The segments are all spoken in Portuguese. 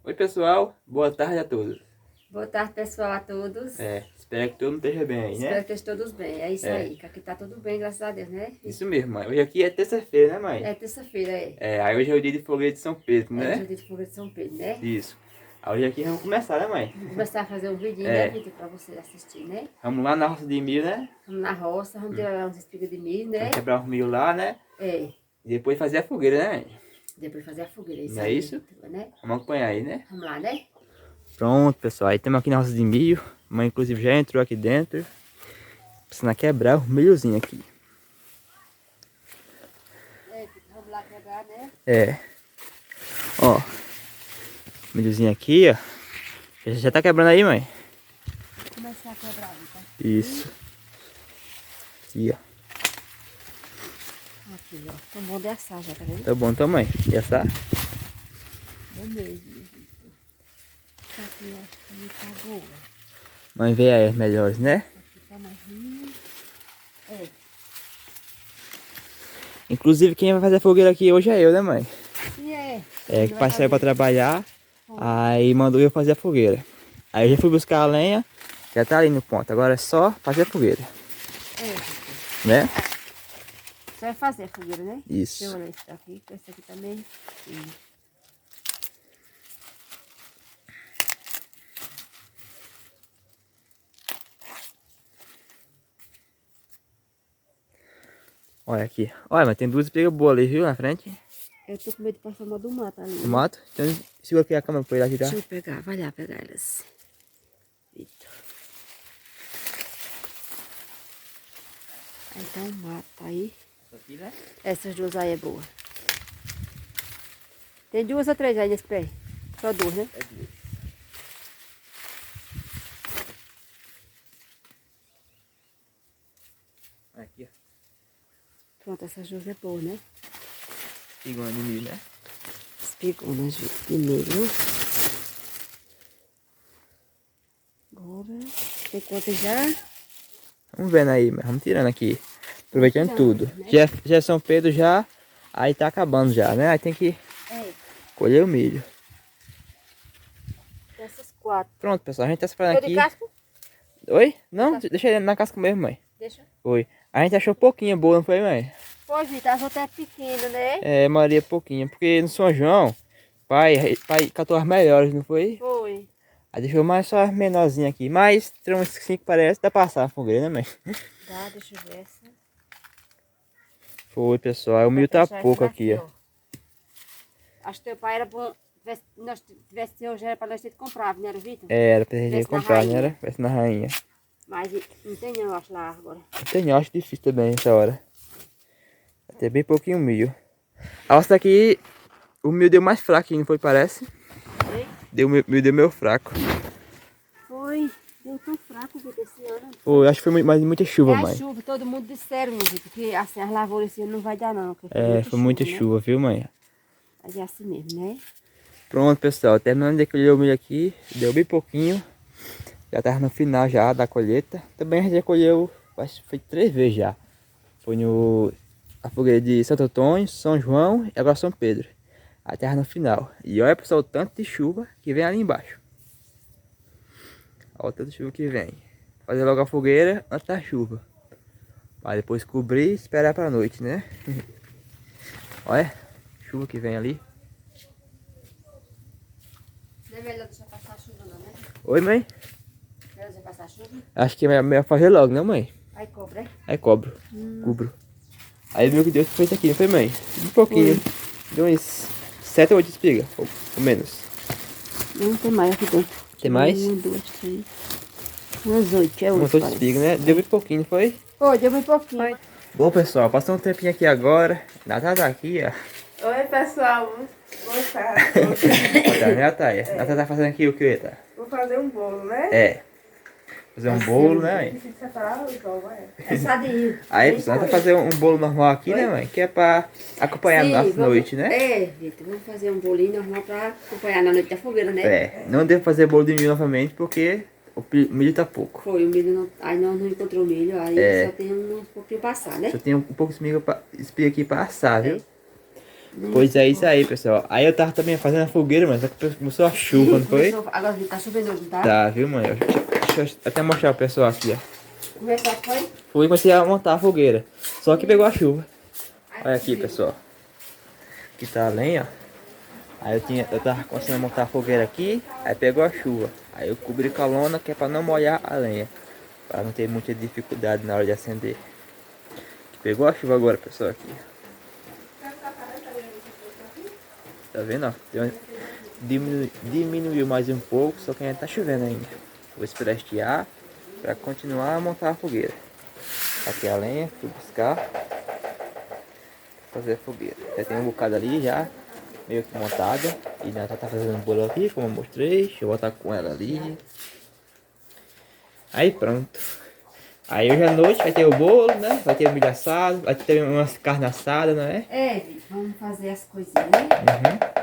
Oi pessoal, boa tarde a todos. Boa tarde, pessoal, a todos. Espero que todo mundo esteja bem aí, Espero né? que estejam todos bem. É isso aí, que aqui tá tudo bem, graças a Deus, né? Isso mesmo, mãe. Hoje aqui é terça-feira, né, mãe? É terça-feira, é. Aí hoje é o dia de fogueira de São Pedro, É hoje é né? o dia de fogo de São Pedro, né? Isso. Aí hoje aqui vamos começar, né, mãe? Vamos começar a fazer um vidinho, É. né, Vitor, pra você assistir, né? Vamos lá na roça de milho, né? Vamos na roça, vamos tirar uns espigas de milho, né? Vamos quebrar os milho lá, né? É. E depois fazer a fogueira, né, mãe? Depois fazer a fogueira, Não é aí, isso? Vitor, né? Vamos acompanhar aí, né? Vamos lá, né? Pronto, pessoal. Aí estamos aqui na roça de milho. A mãe, inclusive, já entrou aqui dentro. Precisando quebrar o milhozinho aqui. É, Vitor, vamos lá quebrar, né? Ó. Milhozinho aqui, ó. Já tá quebrando aí, mãe? Vou começar a quebrar, Vitor. Isso. Aqui, ó. Aqui, ó. Tá bom de assar já, tá vendo? Tá bom, então, mãe. Já está? Bom mesmo, Vitor. Tá aqui, ó. Aqui tá boa. Mãe vê aí as melhores, né? Aqui tá mais ruim. É. Inclusive, quem vai fazer a fogueira aqui hoje é eu, né, mãe? E é. Que o pai saiu pra trabalhar. Aí mandou eu fazer a fogueira. Aí eu já fui buscar a lenha. Já tá ali no ponto. Agora é só fazer a fogueira. É, Vitor. Né? Você vai fazer a fogueira, né? Isso. Deixa eu olhar esse daqui, que esse aqui também. Olha aqui. Olha, mas tem duas espigas boas ali, viu? Na frente. Eu tô com medo de passar mal do mato ali. No mato. Então segura aqui a câmera pra ele tirar. Deixa eu pegar, vai lá pegar elas. Eita. Aí tá um mato aí. Aqui, né? Essas duas aí é boa. Tem duas ou três aí nesse pé? Só duas, né? É duas. Aqui, ó. Pronto, essas duas é boa, né? Espigona de milho, né? Espigonas de milho. Agora, tem quantas já? Vamos vendo aí, mas vamos tirando aqui. Aproveitando Tirando, tudo. né? Já é São Pedro já. Aí tá acabando já, né? Aí tem que É, colher o milho. essas quatro. Pronto, pessoal. A gente tá separando Tô de aqui. casco? Oi? Não, deixa ele na casca mesmo, mãe. Deixa. Foi. A gente achou pouquinho boa, não foi, mãe? Pois, Vitor, as outras é pequena, né? É, Maria pouquinho. Porque no São João, pai catou as melhores, não foi? Foi. Aí deixou mais só as menorzinhas aqui. Mas tem uns 5 parece, dá pra passar a fogueira, né, mãe? Tá, deixa eu ver essa. Foi, pessoal. O milho tá Fechar pouco essa aqui, daqui, ó. Acho que teu pai era bom. Nós tivesse hoje era pra nós ter que comprar, não era, Vitor? Era pra gente Desce na comprar, né? rainha. Era? Parece na rainha. Mas não tem não, eu acho, lá agora. Tem, eu acho difícil também essa hora. Até bem pouquinho milho. A roça daqui, o milho deu mais fraquinho, não foi? Parece? Ei? Milho deu meio fraco. Foi. Deu tão fraco, Vitor, esse ano. Foi, acho que foi mais muita chuva, É a mãe. chuva, todo mundo disseram, Vitor, que assim, as lavouras esse ano não vai dar não. Porque Foi muita né? chuva, viu, mãe? Mas é assim mesmo, né? Pronto, pessoal. Terminando de colher o milho aqui. Deu bem pouquinho. Já tava no final já da colheita. Também a gente já colheu, acho que foi 3 vezes já. Foi a fogueira de Santo Antônio, São João e agora São Pedro. A terra no final. E olha, pessoal, o tanto de chuva que vem ali embaixo. Olha o tanto de chuva que vem. Fazer logo a fogueira antes da chuva. Para depois cobrir e esperar pra noite, né? Olha, chuva que vem ali. Não é melhor deixar passar a chuva não, né? Oi, mãe. Melhor deixar passar a chuva? Acho que é melhor fazer logo, não, mãe? Aí cobra, é? Aí cobro. Cubro. Aí viu que Deus fez aqui, não foi, mãe? Um pouquinho. Deu uns 7 ou 8 espigas, ou menos. Não, tem mais aqui dentro. Tem mais? 1, 2, 3. Umas 8, é 8. Umas 8 espigas, né? Deu bem pouquinho, não foi? Pô, deu bem pouquinho. Bom, pessoal, passou um tempinho aqui agora. Natália tá aqui, ó. Oi, pessoal. Boa tarde. Tá, né, Thaia? Natália tá fazendo aqui o que, tá? Vou fazer um bolo, né? É. Fazer um bolo, né, mãe? Preciso separar os ovos, é? É sadinho. Aí, pessoal, vai fazer um bolo normal aqui, né, mãe? Que é pra acompanhar a nossa noite, né? É, Vitor, vamos fazer um bolinho normal pra acompanhar na noite da fogueira, né? É. Não devo fazer bolo de milho novamente porque o milho tá pouco. Foi, o milho não. Aí nós não encontramos milho, aí só tem um pouquinho passar, né? Só tem um pouco de espiga aqui pra assar, viu? Pois é isso aí, pessoal. Aí eu tava também fazendo a fogueira, mas só que começou a chuva, não foi? Agora tá chovendo hoje, não tá? Tá, viu, mãe? Deixa eu até mostrar pro pessoal aqui, ó. Como é que foi? Fui comecei a montar a fogueira. Só que pegou a chuva. Olha aqui, pessoal. Aqui tá a lenha, ó. Aí eu tava começando a montar a fogueira aqui, aí pegou a chuva. Aí eu cobri com a lona, que é pra não molhar a lenha. Pra não ter muita dificuldade na hora de acender. Pegou a chuva agora, pessoal, aqui. Tá vendo, ó? Diminuiu mais um pouco, só que ainda tá chovendo ainda. Vou esperar estiar pra continuar a montar a fogueira. Aqui a lenha, fui buscar. Fazer a fogueira. Já tem um bocado ali já, meio que montada. E já tá fazendo um bolo aqui, como eu mostrei. Deixa eu botar com ela ali. Aí pronto. Aí hoje à noite vai ter o bolo, né? Vai ter o milho assado, vai ter umas carnes assadas, não é? É, Vitor, vamos fazer as coisinhas, né? Uhum.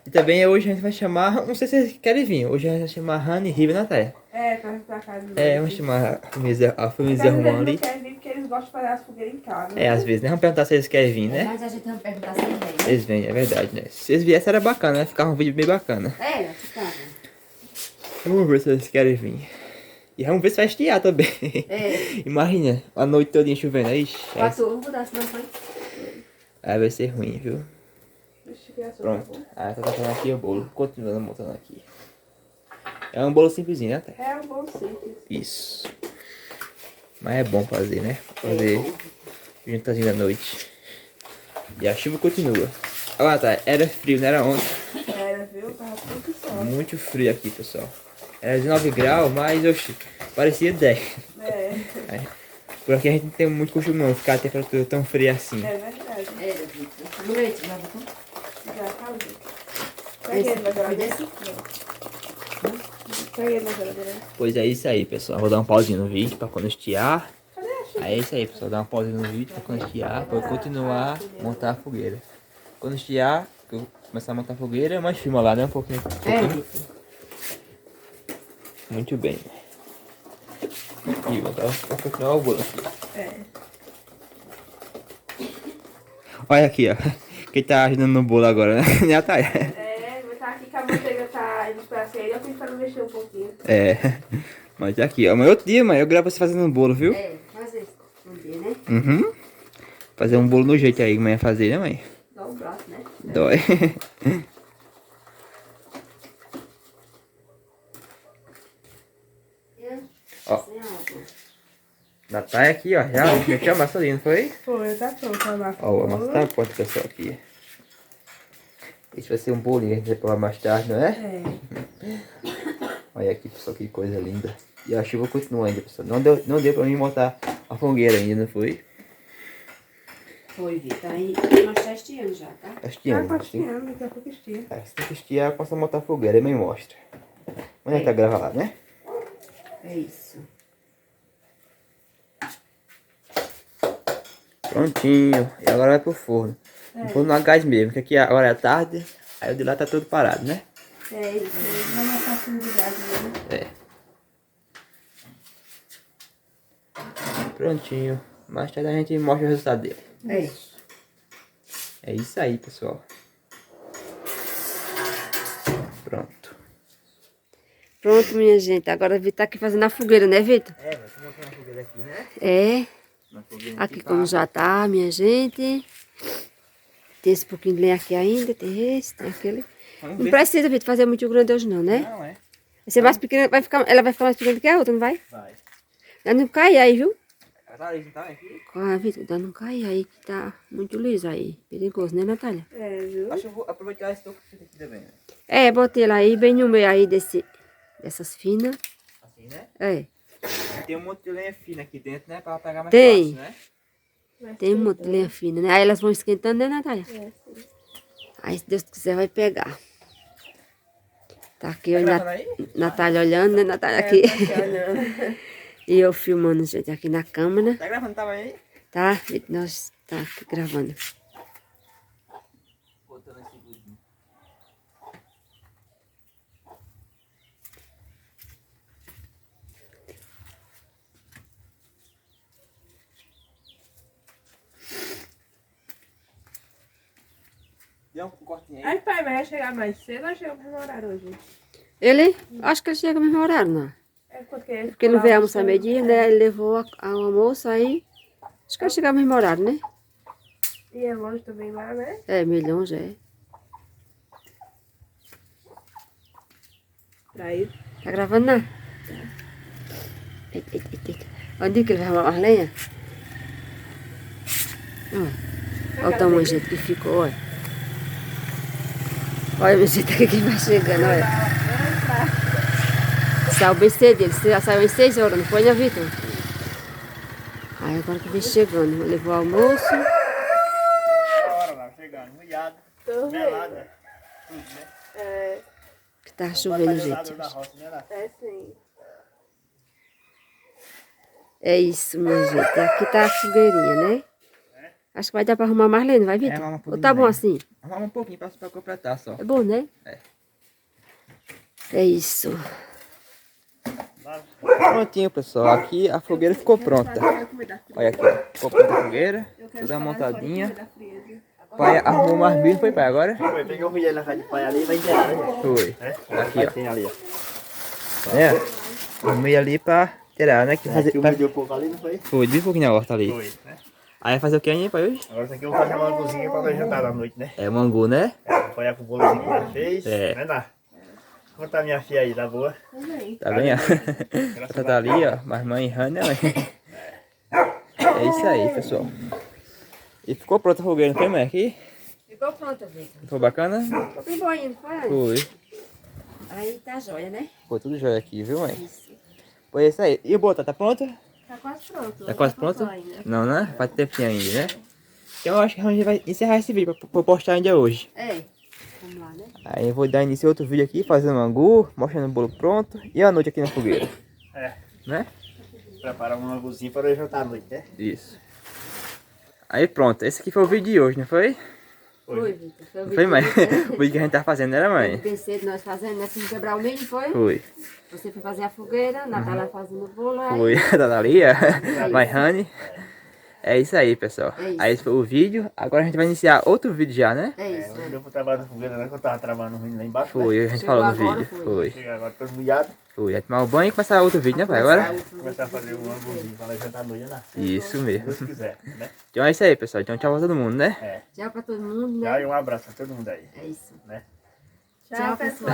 E também hoje a gente vai chamar, não sei se vocês querem vir, hoje a gente vai chamar Rani, Riva e Natália. É, pra casa do É, vamos chamar a família Romão Eles não ali. querem vir porque eles gostam de fazer as fogueiras em casa. É, às vezes, né? Vamos perguntar se eles querem vir, né? Mas a gente vai perguntar se ele vem, né? Eles vêm, é verdade, né? Se eles viessem era bacana, né? Ficava um vídeo bem bacana. É, ficava. Vamos ver se eles querem vir. E vamos ver se vai estiar também. É. Imagina, a noite todinha chovendo aí. Passou, vou mudar, senão foi. Aí vai ser ruim, viu? Deixa eu ver a sua, Pronto. tá bom? Aí tá fazendo aqui o bolo. Continuando montando aqui. É um bolo simplesinho, né, Thay? É um bom simples. Isso. Mas é bom fazer, né? Fazer juntazinho da noite. E a chuva continua. Olha lá, tá? Era frio, não era ontem. Era, viu? Tava tudo sol. Muito frio aqui, pessoal. Era 19 graus, mas oxi, parecia 10. É, Por aqui a gente não tem muito costume não, ficar a temperatura tão fria assim. é verdade. É, Vitor. No leite, já botou? Já acabou. Pega Esse ele na foi geladeira. desse? Não. Pega ele na geladeira. Pois é isso aí, pessoal. Vou dar um pauzinho no vídeo pra quando estiar. Cadê a chuva? É isso aí, pessoal. Dá um pauzinho no vídeo pra quando estiar, pra eu continuar a montar a fogueira. Quando estiar, que eu começar a montar a fogueira, mais filma lá, né? Um pouquinho. Muito bem. E vou continuar o bolo aqui. É. Olha aqui, ó. Quem tá ajudando no bolo agora, né? Já tá. É, mas tá aqui que a manteiga tá indo pra sair. Eu fui para mexer um pouquinho. É. Mas tá aqui, ó. Mas outro dia, mãe, eu gravo você fazendo um bolo, viu? É, fazer um dia, né? Uhum. Fazer um bolo no jeito aí que mãe ia fazer, né, mãe? Dá o braço, né? Dói. Ó. Sem água. Natália aqui, ó. Já mexeu a massa ali, não foi? Foi, tá pronto a massa. Ó, a massa tá pronta, pessoal, aqui. Isso vai ser um bolinho que a gente vai provar mais tarde, não é? É. Olha aqui, pessoal, que coisa linda. E a chuva continua ainda, pessoal. Não deu pra mim montar a fogueira ainda, não foi? Foi, Vitor. Aí nós tá estiando já, tá? Tá Estiando. costeando, daqui a pouco estia. Se tem que estiar, eu posso montar a fogueira. Aí mãe mostra. Onde tá gravar lá, né? É isso. Prontinho. E agora vai pro forno. No forno a gás mesmo, que aqui agora é tarde. Aí o de lá tá todo parado, né? É isso. Não é fácil de gás mesmo. É. Prontinho. Mais tarde a gente mostra o resultado dele. É isso. É isso aí, pessoal. Pronto. Pronto, minha gente. Agora o Vitor tá aqui fazendo a fogueira, né, Vitor? É, vai montando a fogueira aqui, né? É. Uma fogueira Aqui como já tá, minha gente. Tem esse pouquinho de lenha aqui ainda, tem esse, tem aquele. Vamos Não ver. precisa, Vitor, fazer muito grande hoje não, né? Não, é. Vai ser mais pequena, ela vai ficar mais pequena do que a outra, não vai? Vai. Ela não cai aí, viu? Tá liso, tá aqui? Ah, Vitor, dá não cai aí, que tá muito liso aí. Perigoso, né, Natália? É, viu? Acho que eu vou aproveitar esse toco aqui também, né? É, botei ela aí bem no meio aí dessas finas. Assim, né? É, Tem um monte de lenha fina aqui dentro, né? Pra pegar mais Tem. fácil, né? tem um monte de lenha fina, né? Aí elas vão esquentando, né, Natália? É, sim. Aí, se Deus quiser, vai pegar. Tá aqui, Tá olha, gravando aí? Natália olhando, né, Natália aqui. Tá aqui olhando. E eu filmando, gente, aqui na câmera. Tá gravando, tava aí? Tá? Nós tá aqui gravando. Botando esse budinho. Deu um cortinho aí. Aí, pai, mas vai chegar mais cedo ou chega no mesmo horário hoje? Ele, acho que ele chega no mesmo horário, não. É porque... Porque não veio almoçar meio-dia, né? Ele levou ao almoço, aí... Acho que ele chega no mesmo horário, né? E é longe também lá, né? É, meio longe, é. Pra ir. Tá gravando, não? Eita. Onde que ele vai arrumar mais lenha? Olha o tamanho, gente, que ficou, olha. Olha, meu gente, aqui que vai chegando, olha. Saiu bem cedo, ele saiu às 6 horas, não foi, né, Vitor? Aí agora que vem chegando, levou o almoço. Agora lá, chegando, molhado, Tô melada, tudo, né? É, Que tá chovendo, gente. Da roça, né, lá? é sim. É isso, minha gente. Aqui tá a fogueirinha, né? Acho que vai dar pra arrumar mais lenha, não vai, Vitor? arruma um Ou pouquinho tá bom lenha. assim? Arruma um pouquinho pra completar só. É bom, né? É. É isso. Prontinho, pessoal. Aqui a fogueira ficou pronta. Olha aqui, ó. Ficou pronta a fogueira. Toda montadinha. Pai arrumou mais bicho, foi, pai, agora? Foi, peguei o milho na casa de pai ali e vai enterrar, né? Foi. Aqui, ó. Tem ali, ó. É. Arrumei ali pra tirar, né? Que fazer, Aqui o milho deu pouco ali, não foi? Foi, bem pouquinho na horta ali. Foi, né? Aí vai fazer o que aí, pai, hoje? Agora isso aqui eu vou fazer uma cozinha pra nós jantar à noite, né? É o mangu, né? Apoiar com o bolozinho que ela fez, É. né, Ná? Como tá minha filha aí, tá boa? Tá bem, ó. Ela tá ali, ó. Mas mãe Hannah, mãe. É isso aí, pessoal. E ficou pronta a fogueira, não foi, mãe? Aqui? Ficou pronta, Vitor. Ficou bacana? Ficou bem boinho, não foi? Foi. Aí tá joia, né? Ficou tudo jóia aqui, viu, mãe? Isso. Foi isso aí. E o bota, tá pronto? Tá quase pronto. Tá quase pronto? Não, né? Faz tempinho ainda, né? Então eu acho que a gente vai encerrar esse vídeo pra postar ainda hoje. É. Vamos lá, né? Aí eu vou dar início a outro vídeo aqui, fazendo mangu, mostrando o bolo pronto. E a noite aqui na fogueira. É. Né? Preparar uma cozinha pra nós jantar à noite, né? Isso. Aí pronto, esse aqui foi o vídeo de hoje, não foi? Foi, Vitor. Foi o Não foi, mãe? vídeo, O vídeo que a gente tá fazendo, era, mãe? Bem cedo nós fazendo, né? Sem quebrar o milho, foi? Foi. Você foi fazer a fogueira, Natália fazendo o bolo. Aí... Foi da Dalia, Mãe Rani. É isso aí, pessoal. É isso. Aí esse foi o vídeo. Agora a gente vai iniciar outro vídeo já, né? É isso, Não né? deu pro trabalho da fogueira, né? Que eu tava trabalhando ruim lá embaixo. Foi, a gente Chegou falou no agora, vídeo. foi. Foi. Chega agora todo molhado. Foi. Aí tomar o banho e começar outro vídeo, né, pai? Agora? Começar a fazer uma cozinha pra nós jantar à noite, né? Isso Se mesmo. Deus quiser, né? Então é isso aí, pessoal. Então tchau pra todo mundo, né? É. Tchau pra todo mundo, Tchau né? e um abraço pra todo mundo aí, É isso. né? Tchau, pessoal.